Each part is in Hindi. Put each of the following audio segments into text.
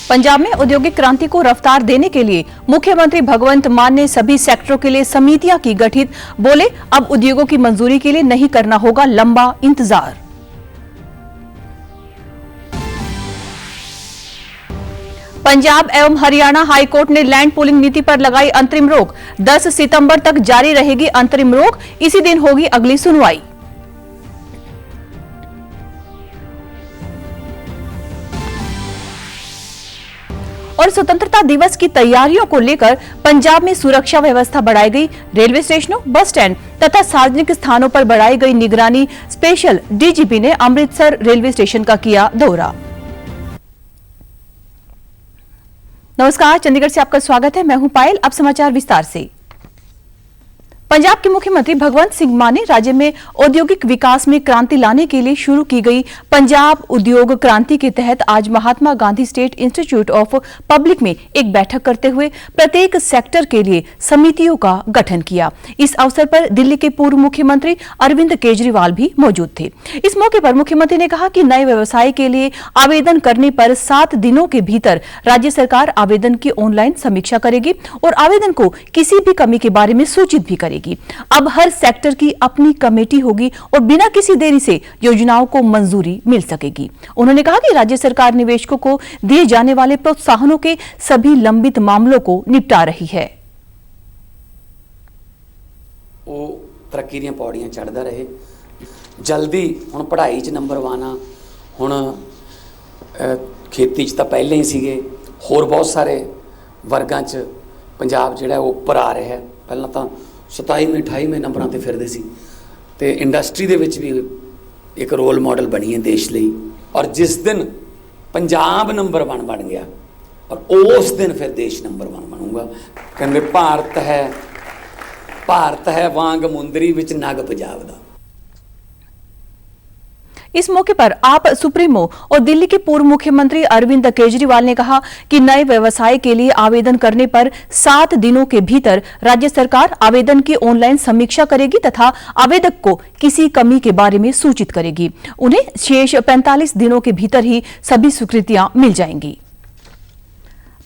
पंजाब में औद्योगिक क्रांति को रफ्तार देने के लिए मुख्यमंत्री भगवंत मान ने सभी सेक्टरों के लिए समितियां की गठित। बोले, अब उद्योगों की मंजूरी के लिए नहीं करना होगा लंबा इंतजार। पंजाब एवं हरियाणा हाईकोर्ट ने लैंड पूलिंग नीति पर लगाई अंतरिम रोक। 10 सितंबर तक जारी रहेगी अंतरिम रोक। इसी दिन होगी अगली सुनवाई। और स्वतंत्रता दिवस की तैयारियों को लेकर पंजाब में सुरक्षा व्यवस्था बढ़ाई गई। रेलवे स्टेशनों, बस स्टैंड तथा सार्वजनिक स्थानों पर बढ़ाई गई निगरानी। स्पेशल डीजीपी ने अमृतसर रेलवे स्टेशन का किया दौरा। नमस्कार, चंडीगढ़ से आपका स्वागत है। मैं हूं पायल। अब समाचार विस्तार से। पंजाब के मुख्यमंत्री भगवंत सिंह मान ने राज्य में औद्योगिक विकास में क्रांति लाने के लिए शुरू की गई पंजाब उद्योग क्रांति के तहत आज Mahatma Gandhi state institute of public में एक बैठक करते हुए प्रत्येक सेक्टर के लिए समितियों का गठन किया। इस अवसर पर दिल्ली के पूर्व मुख्यमंत्री अरविंद केजरीवाल भी मौजूद थे। इस मौके पर मुख्यमंत्री ने कहा कि नए व्यवसाय के लिए आवेदन करने पर 7 दिनों के भीतर राज्य सरकार आवेदन की ऑनलाइन समीक्षा करेगी और आवेदन को किसी भी कमी के बारे में सूचित भी करेगी। अब हर सेक्टर की अपनी कमेटी होगी और बिना किसी देरी से योजनाओं को मंजूरी मिल सकेगी। उन्होंने कहा कि राज्य सरकार निवेशकों को दिए जाने वाले प्रोत्साहनों के सभी लंबित मामलों को निपटा रही है। वो तरक्की दी पौड़ियां चढ़दा रहे, जल्दी हुण पढ़ाई च नंबर 1 आ, हुण खेती च तां पहले ही सीगे, होर बहुत सारे वर्गां च पंजाब जिहड़ा उपर आ रहा है। पहलां तां 27वें 28वें नंबरां ते फिरदे सी ते इंडस्ट्री दे विच भी एक रोल मॉडल बनी है देश लई। और जिस दिन पंजाब नंबर 1 बन गया और उस दिन फिर देश नंबर 1 बनूगा। कहंदे भारत है वांग मुंदरी विच नग पंजाब दा। इस मौके पर आप सुप्रीमो और दिल्ली के पूर्व मुख्यमंत्री अरविंद केजरीवाल ने कहा कि नए व्यवसाय के लिए आवेदन करने पर 7 दिनों के भीतर राज्य सरकार आवेदन की ऑनलाइन समीक्षा करेगी तथा आवेदक को किसी कमी के बारे में सूचित करेगी। उन्हें शेष 45 दिनों के भीतर ही सभी स्वीकृतियां मिल जाएंगी।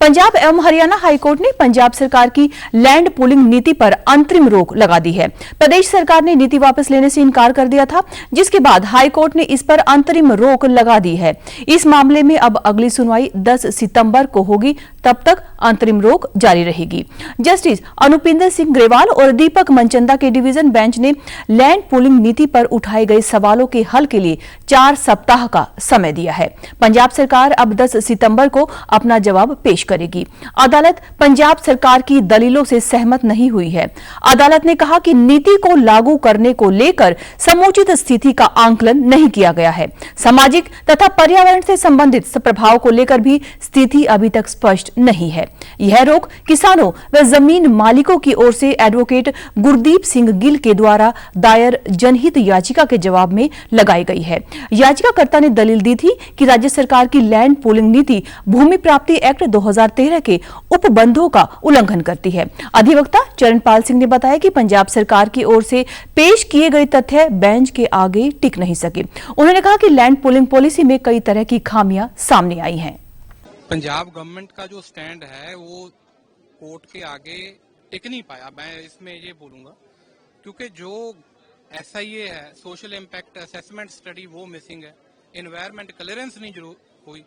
पंजाब एवं हरियाणा हाईकोर्ट ने पंजाब सरकार की लैंड पूलिंग नीति पर अंतरिम रोक लगा दी है। प्रदेश सरकार ने नीति वापस लेने से इनकार कर दिया था, जिसके बाद हाईकोर्ट ने इस पर अंतरिम रोक लगा दी है। इस मामले में अब अगली सुनवाई 10 सितंबर को होगी, तब तक अंतरिम रोक जारी रहेगी। जस्टिस अनुपिंदर सिंह ग्रेवाल और दीपक मनचंदा के डिवीजन बेंच ने लैंड पूलिंग नीति पर उठाए गए सवालों के हल के लिए 4 सप्ताह का समय दिया है। पंजाब सरकार अब 10 सितंबर को अपना जवाब पेश करेगी। अदालत पंजाब सरकार की दलीलों से सहमत नहीं हुई है। अदालत ने कहा कि नीति को लागू करने को लेकर समुचित स्थिति का आंकलन नहीं किया गया है। सामाजिक तथा पर्यावरण से संबंधित प्रभाव को लेकर भी स्थिति अभी तक स्पष्ट नहीं है। यह रोक किसानों व जमीन मालिकों की ओर से एडवोकेट गुरदीप सिंह गिल के द्वारा दायर जनहित याचिका के जवाब में लगाई गई है। याचिकाकर्ता ने दलील दी थी कि राज्य सरकार की लैंड पूलिंग नीति भूमि प्राप्ति एक्ट 2013 के उपबंधों का उल्लंघन करती है। अधिवक्ता चरणपाल सिंह ने बताया कि पंजाब सरकार की ओर से पेश किए गए तथ्य बेंच के आगे टिक नहीं सके। उन्होंने कहा कि लैंड पूलिंग पॉलिसी में कई तरह की खामियां सामने आई हैं। पंजाब गवर्नमेंट का जो स्टैंड है वो कोर्ट के आगे टिक नहीं पाया। मैं इसमें ये बोलूंगा क्योंकि जो SIA है, सोशल इम्पैक्ट असेसमेंट स्टडी, वो मिसिंग है। एनवायरमेंट क्लियरेंस नहीं जरूर हुई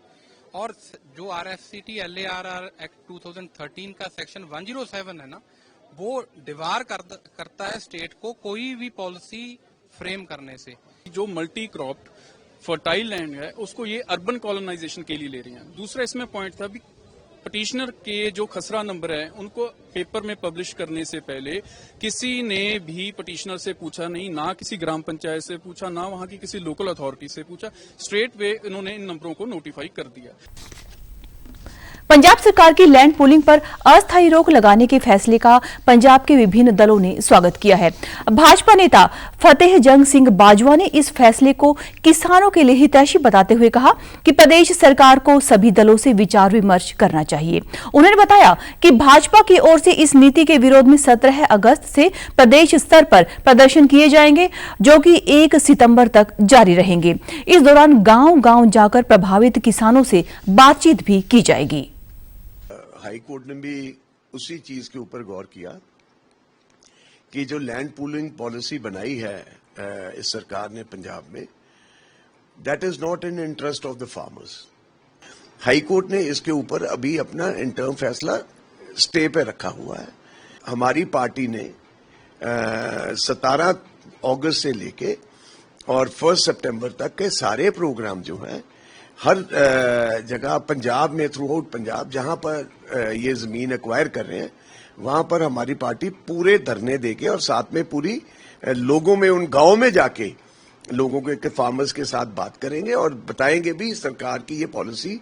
और जो RFCT LARR एक्ट 2013 का सेक्शन 107 है ना, वो डिवार करता है स्टेट को कोई भी पॉलिसी फ्रेम करने से। जो मल्टी क्रॉप्ड फर्टाइल लैंड है उसको ये अर्बन कॉलोनाइजेशन के लिए ले रही हैं। दूसरा इसमें पॉइंट था भी पटिशनर के जो खसरा नंबर है उनको पेपर में पब्लिश करने से पहले किसी ने भी पटिशनर से पूछा नहीं, ना किसी ग्राम पंचायत से पूछा, ना वहां की किसी लोकल अथॉरिटी से पूछा। स्ट्रेट वे इन्होंने इन नंबरों को नोटिफाई कर दिया। पंजाब सरकार की लैंड पूलिंग पर अस्थायी रोक लगाने के फैसले का पंजाब के विभिन्न दलों ने स्वागत किया है। भाजपा नेता फतेह जंग सिंह बाजवा ने इस फैसले को किसानों के लिए हितैषी बताते हुए कहा कि प्रदेश सरकार को सभी दलों से विचार विमर्श करना चाहिए। उन्होंने बताया कि भाजपा की ओर से इस नीति के विरोध में 17 अगस्त से प्रदेश स्तर पर प्रदर्शन किए जाएंगे, जो कि 1 सितंबर तक जारी रहेंगे। इस दौरान गांव-गांव जाकर प्रभावित किसानों से बातचीत भी की जाएगी। हाई कोर्ट ने भी उसी चीज के ऊपर गौर किया कि जो लैंड पूलिंग पॉलिसी बनाई है इस सरकार ने पंजाब में, that is not in interest of the farmers. High court ने इसके ऊपर अभी अपना इंटर्म फैसला स्टे पे रखा हुआ है। हमारी पार्टी ने 17 अगस्त से लेके और 1 सितंबर तक के सारे प्रोग्राम जो हैं हर जगह पंजाब में, थ्रू आउट पंजाब, जहां पर ये जमीन एक्वायर कर रहे हैं, वहां पर हमारी पार्टी पूरे धरने देके और साथ में पूरी लोगों में, उन गांवों में जाके लोगों के फार्मर्स के साथ बात करेंगे और बताएंगे भी सर्कार की ये पॉलिसी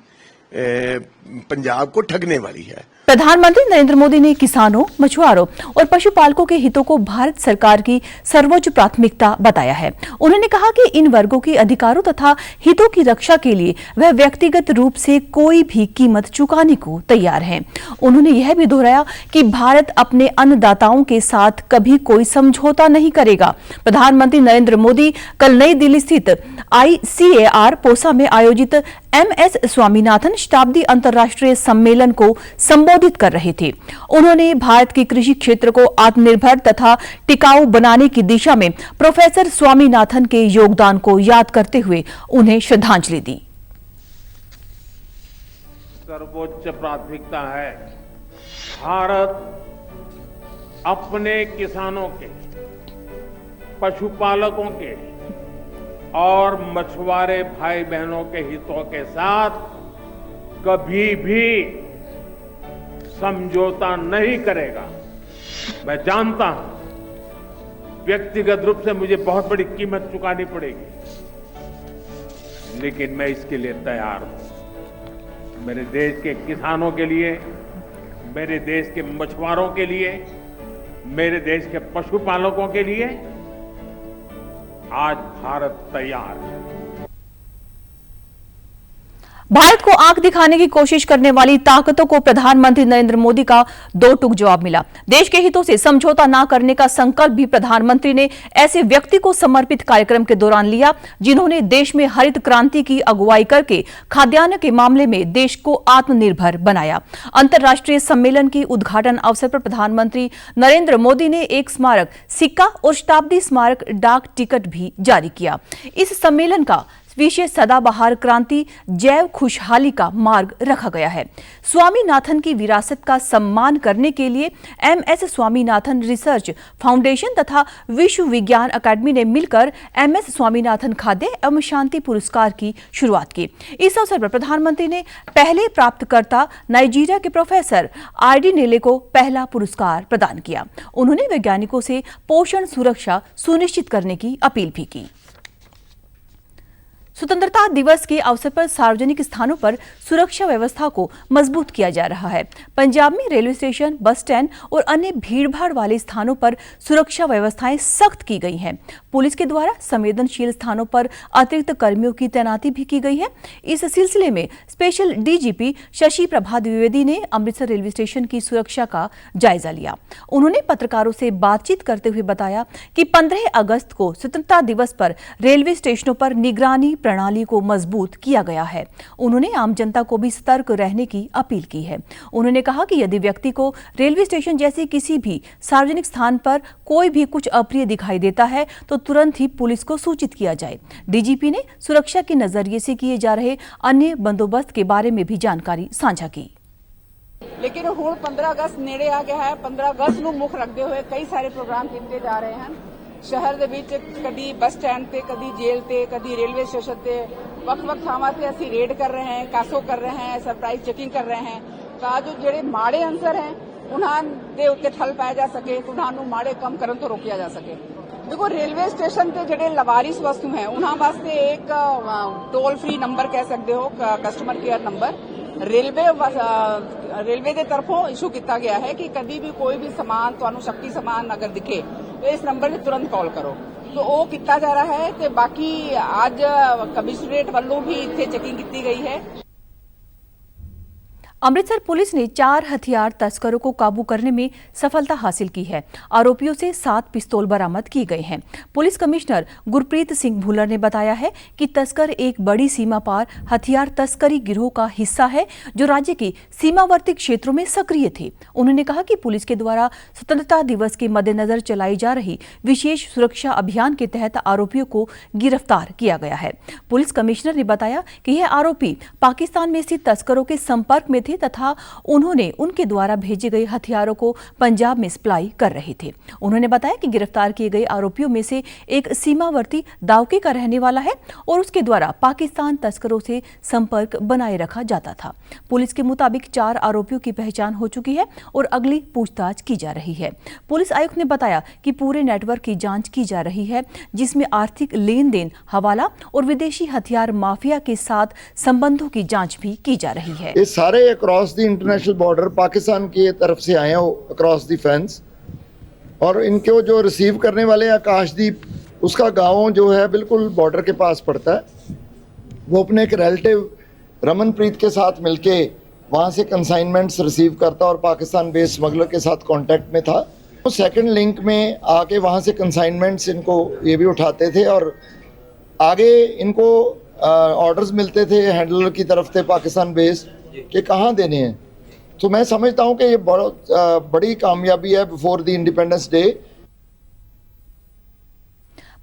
पंजाब को ठगने वाली है। प्रधानमंत्री नरेंद्र मोदी ने किसानों, मछुआरों और पशुपालकों के हितों को भारत सरकार की सर्वोच्च प्राथमिकता बताया है। उन्होंने कहा कि इन वर्गों के अधिकारों तथा हितों की रक्षा के लिए वह व्यक्तिगत रूप से कोई भी कीमत चुकाने को तैयार हैं। उन्होंने यह भी दोहराया कि भारत अपने अन्नदाताओं के साथ कभी कोई समझौता नहीं करेगा। प्रधानमंत्री नरेंद्र मोदी कल नई दिल्ली स्थित ICAR पोसा में आयोजित MS स्वामीनाथन शताब्दी अंतर्राष्ट्रीय सम्मेलन को संबोधित कर रहे थे। उन्होंने भारत के कृषि क्षेत्र को आत्मनिर्भर तथा टिकाऊ बनाने की दिशा में प्रोफेसर स्वामीनाथन के योगदान को याद करते हुए उन्हें श्रद्धांजलि दी। सर्वोच्च प्राथमिकता है भारत अपने किसानों के, पशुपालकों के और मछुआरे भाई बहनों के हितों के साथ कभी भी समझौता नहीं करेगा। मैं जानता हूं व्यक्तिगत रूप से मुझे बहुत बड़ी कीमत चुकानी पड़ेगी, लेकिन मैं इसके लिए तैयार हूं। मेरे देश के किसानों के लिए, मेरे देश के मछुआरों के लिए, मेरे देश के पशुपालकों के लिए आज भारत तैयार है। भारत को आंख दिखाने की कोशिश करने वाली ताकतों को प्रधानमंत्री नरेंद्र मोदी का दो टूक जवाब मिला। देश के हितों से समझौता न करने का संकल्प भी प्रधानमंत्री ने ऐसे व्यक्ति को समर्पित कार्यक्रम के दौरान लिया जिन्होंने देश में हरित क्रांति की अगुवाई करके खाद्यान्न के मामले में देश को आत्मनिर्भर बनाया। अंतर्राष्ट्रीय सम्मेलन की उद्घाटन अवसर पर प्रधानमंत्री नरेंद्र मोदी ने एक स्मारक सिक्का और शताब्दी स्मारक डाक टिकट भी जारी किया। इस सम्मेलन का विषय सदाबहार क्रांति, जैव खुशहाली का मार्ग रखा गया है। स्वामीनाथन की विरासत का सम्मान करने के लिए MS स्वामीनाथन रिसर्च फाउंडेशन तथा विश्व विज्ञान अकादमी ने मिलकर MS स्वामीनाथन खाद्य एवं शांति पुरस्कार की शुरुआत की। इस अवसर पर प्रधानमंत्री ने पहले प्राप्तकर्ता नाइजीरिया के प्रोफेसर आर्डिनेले को पहला पुरस्कार प्रदान किया। उन्होंने वैज्ञानिकों से पोषण सुरक्षा सुनिश्चित करने की अपील भी की। स्वतंत्रता दिवस के अवसर पर सार्वजनिक स्थानों पर सुरक्षा व्यवस्था को मजबूत किया जा रहा है। पंजाब में रेलवे स्टेशन, बस स्टैंड और अन्य भीड़भाड़ वाले स्थानों पर सुरक्षा व्यवस्थाएं सख्त की गई हैं। पुलिस के द्वारा संवेदनशील स्थानों पर अतिरिक्त कर्मियों की तैनाती भी की गई है। इस सिलसिले में स्पेशल DGP शशि प्रभा द्विवेदी ने अमृतसर रेलवे स्टेशन की सुरक्षा का जायजा लिया। उन्होंने पत्रकारों से बातचीत करते हुए बताया कि 15 अगस्त को स्वतंत्रता दिवस पर रेलवे स्टेशनों पर निगरानी प्रणाली को मजबूत किया गया है। उन्होंने आम जनता को भी सतर्क रहने की अपील की है। उन्होंने कहा कि यदि व्यक्ति को रेलवे स्टेशन जैसे किसी भी सार्वजनिक स्थान पर कोई भी कुछ अप्रिय दिखाई देता है तो तुरंत ही पुलिस को सूचित किया जाए। DGP ने सुरक्षा के नजरिए से किए जा रहे अन्य बंदोबस्त के बारे में भी जानकारी साझा की। लेकिन हुण 15 अगस्त नेड़े आ गया है। 15 अगस्त ਨੂੰ ਮੁੱਖ ਰੱਖਦੇ ਹੋਏ ਕਈ ਸਾਰੇ ਪ੍ਰੋਗਰਾਮ ਕੀਤੇ ਜਾ ਰਹੇ ਹਨ। ਸ਼ਹਿਰ ਦੇ ਵਿੱਚ ਕਦੀ ਬੱਸ ਸਟੈਂਡ ਤੇ, ਕਦੀ ਜੇਲ੍ਹ ਤੇ, ਕਦੀ ਰੇਲਵੇ ਸਟੇਸ਼ਨ ਤੇ ਵੱਖ-ਵੱਖ ਥਾਵਾਂ ਤੇ ਅਸੀਂ ਰੇਡ ਕਰ ਰਹੇ ਹਾਂ, ਕਾਸੋ ਕਰ ਰਹੇ ਹਾਂ, ਸਰਪ੍ਰਾਈਜ਼ ਚੈਕਿੰਗ ਕਰ ਰਹੇ ਹਾਂ ਤਾਂ ਜੋ ਜਿਹੜੇ ਮਾੜੇ ਅੰਸਰ ਹੈ ਉਹਨਾਂ ਦੇ ਉੱਤੇ ਠੱਲ ਪਾਇਆ ਜਾ ਸਕੇ, ਉਹਨਾਂ ਨੂੰ ਮਾੜੇ ਕੰਮ ਕਰਨ ਤੋਂ ਰੋਕਿਆ ਜਾ ਸਕੇ। देखो रेलवे स्टेशन पे ਜਿਹੜੇ ਲਵਾਰਿਸ ਵਸਤੂ ਹੈ ਉਹਨਾਂ ਵਾਸਤੇ ਇੱਕ ਟੋਲ ਫ੍ਰੀ ਨੰਬਰ ਕਹਿ ਸਕਦੇ ਹੋ, ਕਸਟਮਰ केयर नंबर ਰੇਲਵੇ ਦੇ ਤਰਫੋਂ ਇਸ਼ੂ ਕੀਤਾ ਗਿਆ ਹੈ ਕਿ ਕਦੀ ਵੀ ਕੋਈ ਵੀ ਸਮਾਨ ਤੁਹਾਨੂੰ ਸ਼ਕਤੀ ਸਮਾਨ ਅਗਰ ਦਿਖੇ तो इस नंबर ਤੇ तुरंत कॉल करो। तो वो किया जा रहा है। तो बाकी आज कमिश्नरेट वालों भी इतने चेकिंग की गई है। अमृतसर पुलिस ने 4 हथियार तस्करों को काबू करने में सफलता हासिल की है। आरोपियों से 7 पिस्तौल बरामद किए गए हैं। पुलिस कमिश्नर गुरप्रीत सिंह भुल्लर ने बताया है कि तस्कर एक बड़ी सीमा पार हथियार तस्करी गिरोह का हिस्सा है जो राज्य के सीमावर्ती क्षेत्रों में सक्रिय थे। उन्होंने कहा कि पुलिस के द्वारा स्वतंत्रता दिवस के मद्देनजर चलाई जा रही विशेष सुरक्षा अभियान के तहत आरोपियों को गिरफ्तार किया गया है। पुलिस कमिश्नर ने बताया कि यह आरोपी पाकिस्तान में स्थित तस्करों के संपर्क में थे तथा उन्होंने उनके द्वारा भेजे गए हथियारों को पंजाब में सप्लाई कर रहे थे। उन्होंने बताया कि गिरफ्तार किए गए आरोपियों में से एक सीमावर्ती दावके का रहने वाला है और उसके द्वारा पाकिस्तान तस्करों से संपर्क बनाए रखा जाता था। पुलिस के मुताबिक 4 आरोपियों की पहचान हो चुकी है और अगली पूछताछ की जा रही है। पुलिस आयुक्त ने बताया कि पूरे नेटवर्क की जांच की जा रही है जिसमें आर्थिक लेन देन, हवाला और विदेशी हथियार माफिया के साथ संबंधों की जांच भी की जा रही है। ये सारे across the international border Pakistan की तरफ से आए हैं अक्रॉस द फेंस, और इनको जो रिसीव करने वाले आकाशदीप, उसका गांव जो है बिल्कुल बॉर्डर के पास पड़ता है। वो अपने एक रिलेटिव रमनप्रीत के साथ मिलके वहाँ से कंसाइनमेंट्स रिसीव करता और पाकिस्तान बेस्ड स्मगलर के साथ कांटेक्ट में था। तो सेकंड लिंक में आके वहाँ से कंसाइनमेंट्स इनको ये भी उठाते थे और आगे इनको ऑर्डर्स मिलते थे हैंडलर की तरफ से पाकिस्तान बेस्ड कि कहाँ देने हैं। तो मैं समझता हूँ कि ये बहुत बड़ी कामयाबी है before the independence day.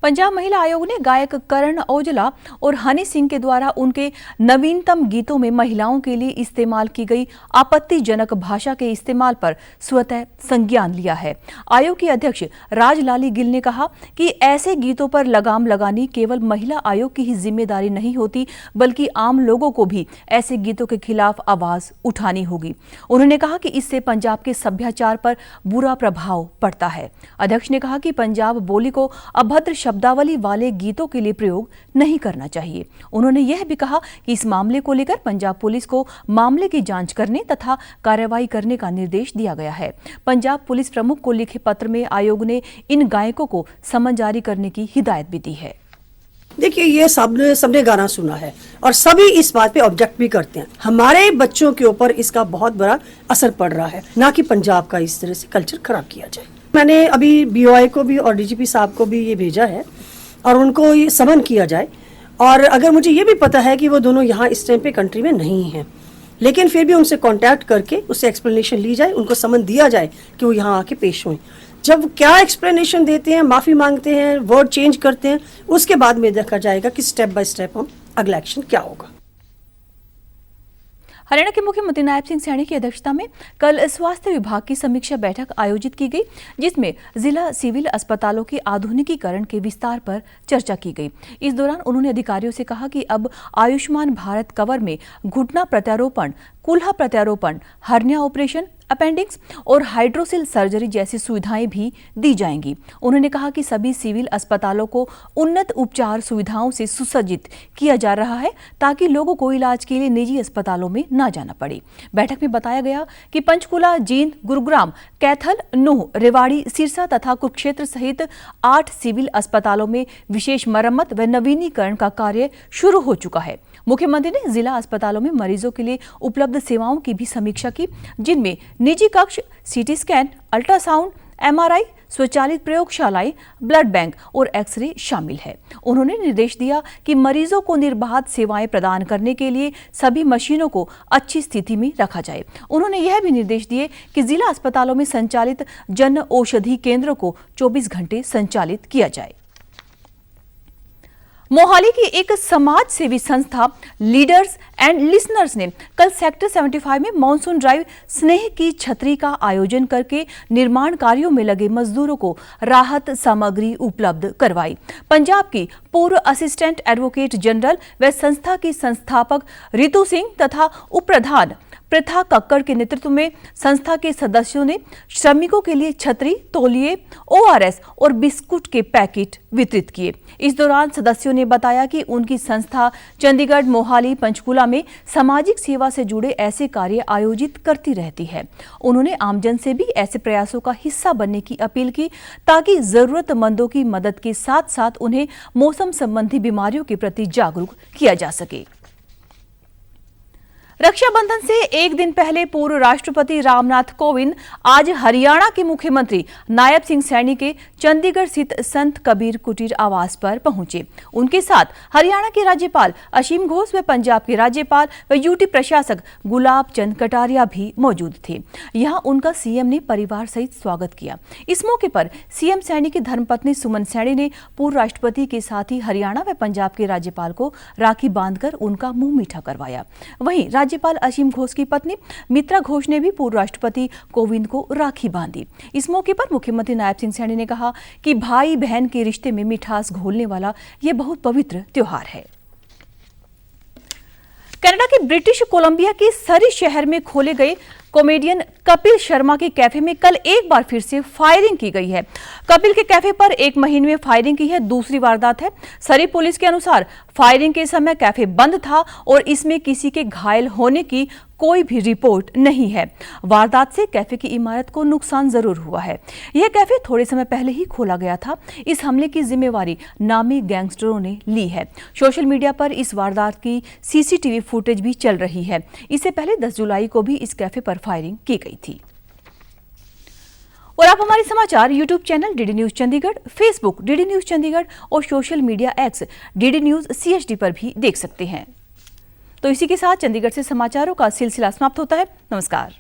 Punjab महिला आयोग ने गायक करण औजला और हनी सिंह के द्वारा उनके नवीनतम गीतों में महिलाओं के लिए इस्तेमाल की गई आपत्तिजनक भाषा के इस्तेमाल पर स्वतः संज्ञान लिया है। आयोग के अध्यक्ष राजलाली गिल ने कहा कि ऐसे गीतों पर लगाम लगानी केवल महिला आयोग की ही जिम्मेदारी नहीं होती, बल्कि आम लोगों को भी ऐसे गीतों के खिलाफ आवाज उठानी होगी। उन्होंने कहा कि इससे पंजाब के सभ्याचार पर बुरा प्रभाव पड़ता है। अध्यक्ष ने कहा कि पंजाब बोली को अभद्र शब्दावली वाले गीतों के लिए प्रयोग नहीं करना चाहिए। उन्होंने यह भी कहा कि इस मामले को लेकर पंजाब पुलिस को मामले की जांच करने तथा कार्रवाई करने का निर्देश दिया गया है। पंजाब पुलिस प्रमुख को लिखे पत्र में आयोग ने इन गायकों को समन जारी करने की हिदायत भी दी है। देखिए, ये सबने गाना सुना है और सभी इस बात पे ऑब्जेक्ट भी करते हैं। हमारे बच्चों के ऊपर इसका बहुत बड़ा असर पड़ रहा है, ना कि पंजाब का इस तरह से कल्चर खराब किया जाए। मैंने अभी BOI को भी और DGP साहब को भी ये भेजा है और उनको ये समन किया जाए। और अगर मुझे ये भी पता है कि वो दोनों यहाँ इस टाइम पे कंट्री में नहीं हैं, लेकिन फिर भी उनसे कांटेक्ट करके उससे एक्सप्लेनेशन ली जाए, उनको समन दिया जाए कि वो यहाँ आके पेश हों। जब क्या एक्सप्लेनेशन देते हैं, माफ़ी मांगते हैं, वर्ड चेंज करते हैं, उसके बाद में देखा जाएगा कि स्टेप बाय स्टेप हम अगला एक्शन क्या होगा। हरियाणा के मुख्यमंत्री नायब सिंह सैनी की अध्यक्षता में कल स्वास्थ्य विभाग की समीक्षा बैठक आयोजित की गई, जिसमें जिला सिविल अस्पतालों के आधुनिकीकरण के विस्तार पर चर्चा की गई। इस दौरान उन्होंने अधिकारियों से कहा कि अब आयुष्मान भारत कवर में घुटना प्रत्यारोपण, कूल्हा प्रत्यारोपण, हर्निया ऑपरेशन, अपेंडिक्स और हाइड्रोसिल सर्जरी जैसी सुविधाएं भी दी जाएंगी। उन्होंने कहा कि सभी सिविल अस्पतालों को उन्नत उपचार सुविधाओं से सुसज्जित किया जा रहा है ताकि लोगों को इलाज के लिए निजी अस्पतालों में न जाना पड़े। बैठक में बताया गया कि पंचकुला, जींद, गुरुग्राम, कैथल, नूंह, रेवाड़ी, सिरसा तथा कुरुक्षेत्र सहित 8 सिविल अस्पतालों में विशेष मरम्मत व नवीनीकरण का कार्य शुरू हो चुका है। मुख्यमंत्री ने जिला अस्पतालों में मरीजों के लिए उपलब्ध सेवाओं की भी समीक्षा की, जिनमें निजी कक्ष, CT स्कैन, अल्ट्रासाउंड, MRI, स्वचालित प्रयोगशालाएं, ब्लड बैंक और एक्सरे शामिल है। उन्होंने निर्देश दिया कि मरीजों को निर्बाध सेवाएं प्रदान करने के लिए सभी मशीनों को अच्छी स्थिति में रखा जाए। उन्होंने यह भी निर्देश दिए कि जिला अस्पतालों में संचालित जन औषधि केंद्रों को 24 घंटे संचालित किया जाए। मोहाली की एक समाज सेवी संस्था लीडर्स एंड लिसनर्स ने कल सेक्टर 75 में मॉनसून ड्राइव स्नेह की छतरी का आयोजन करके निर्माण कार्यों में लगे मजदूरों को राहत सामग्री उपलब्ध करवाई। पंजाब की पूर्व असिस्टेंट एडवोकेट जनरल व संस्था की संस्थापक रितु सिंह तथा उप प्रधान प्रथा कक्कड़ के नेतृत्व में संस्था के सदस्यों ने श्रमिकों के लिए छतरी, तौलिए, ORS और बिस्कुट के पैकेट वितरित किए। इस दौरान सदस्यों ने ने बताया कि उनकी संस्था चंडीगढ़, मोहाली, पंचकूला में सामाजिक सेवा से जुड़े ऐसे कार्य आयोजित करती रहती है। उन्होंने आमजन से भी ऐसे प्रयासों का हिस्सा बनने की अपील की ताकि जरूरतमंदों की मदद के साथ साथ उन्हें मौसम संबंधी बीमारियों के प्रति जागरूक किया जा सके। रक्षाबंधन से एक दिन पहले पूर्व राष्ट्रपति रामनाथ कोविंद आज हरियाणा के मुख्यमंत्री नायब सिंह सैनी के चंडीगढ़ स्थित संत कबीर कुटीर आवास पर पहुंचे। उनके साथ हरियाणा के राज्यपाल असीम घोष व पंजाब के राज्यपाल व यूटी प्रशासक गुलाब चंद कटारिया भी मौजूद थे। यहां उनका सीएम ने परिवार सहित स्वागत किया। इस मौके पर सीएम सैनी की धर्मपत्नी सुमन सैनी ने पूर्व राष्ट्रपति के साथ ही हरियाणा व पंजाब के राज्यपाल को राखी बांधकर उनका मुंह मीठा करवाया। वहीं राज्यपाल असीम घोष की पत्नी मित्रा घोष ने भी पूर्व राष्ट्रपति कोविंद को राखी बांधी। इस मौके पर मुख्यमंत्री नायब सिंह सैनी ने कहा कि भाई बहन के रिश्ते में मिठास घोलने वाला ये बहुत पवित्र त्योहार है। कनाडा के ब्रिटिश कोलंबिया के सरी शहर में खोले गए कॉमेडियन कपिल शर्मा के कैफे में कल एक बार फिर से फायरिंग की गई है। कपिल के कैफे पर एक महीने में फायरिंग की है दूसरी वारदात है। सरी पुलिस के अनुसार फायरिंग के समय कैफे बंद था और इसमें किसी के घायल होने की कोई भी रिपोर्ट नहीं है। वारदात से कैफे की इमारत को नुकसान जरूर हुआ है। यह कैफे थोड़े समय पहले ही खोला गया था। इस हमले की जिम्मेवारी नामी गैंगस्टरों ने ली है। सोशल मीडिया पर इस वारदात की सीसीटीवी फुटेज भी चल रही है। इससे पहले 10 जुलाई को भी इस कैफे पर फायरिंग की गई थी। और आप हमारे समाचार YouTube channel DD News Chandigarh, Facebook DD News Chandigarh और social media X DD News CHD पर भी देख सकते हैं। तो इसी के साथ चंडीगढ़ से समाचारों का सिलसिला समाप्त होता है। नमस्कार।